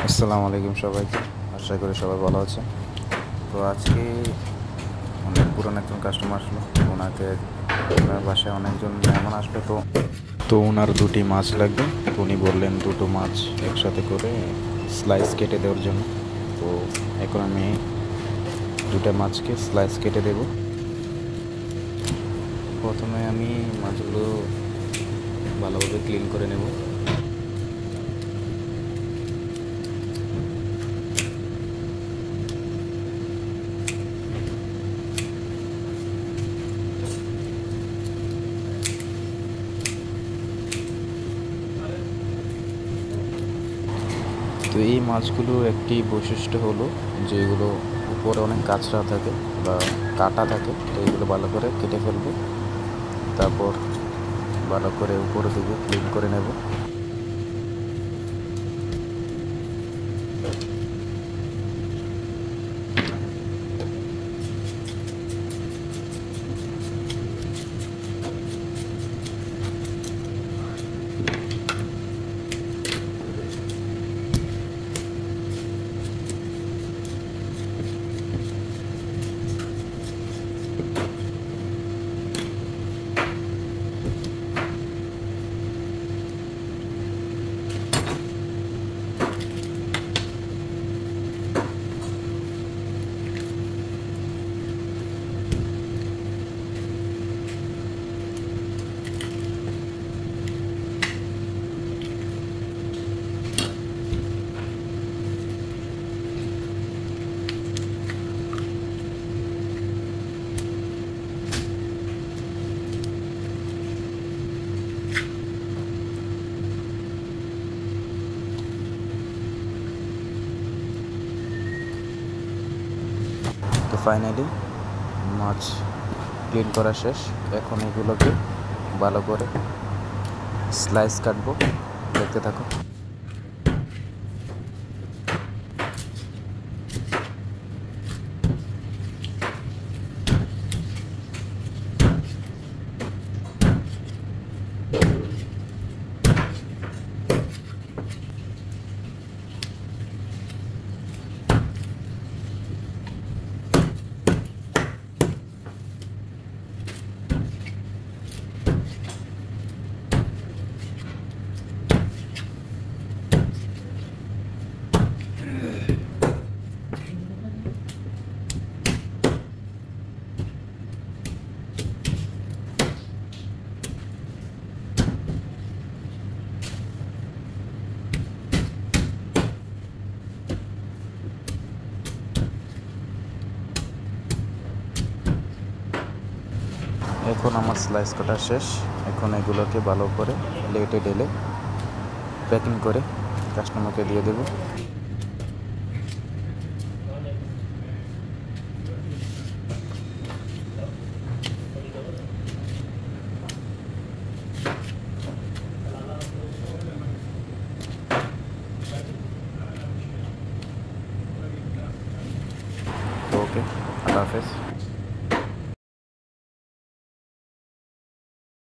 আসসালামু আলাইকুম সবাইকে। আশা করি সবাই ভালো আছে। তো আজকে অনেক পুরনো একজন কাস্টমার আসলো। ওনাকে ওনার বাসায় অনেকজন মেহমান আসলো। তো ওনার দুটি মাছ লাগবে। তো উনি বললেন দুটো মাছ একসাথে করে স্লাইস কেটে দেওয়ার জন্য। তো এখন আমি দুটো মাছকে স্লাইস কেটে দেব। প্রথমে আমি মাছগুলো ভালোভাবে ক্লিন করে নেব। তো এই মাছগুলোর একটি বৈশিষ্ট্য হলো যে এগুলো উপরে অনেক কাঁচরা থাকে বা কাটা থাকে। তো এগুলো ভালো করে কেটে ফেলবো, তারপর ভালো করে উপরে দিকে ক্লিন করে নেব। তো ফাইনালি মাছ ক্লিন করা শেষ। এখন এগুলোকে ভালো করে স্লাইস কাটবো, দেখতে থাকো। এখন আমার স্লাইস কাটা শেষ। এখন এগুলোকে ভালো করে লেটে ঢেলে প্যাকিং করে কাস্টমারকে দিয়ে দেব। ওকে, আল্লাহ হাফেজ।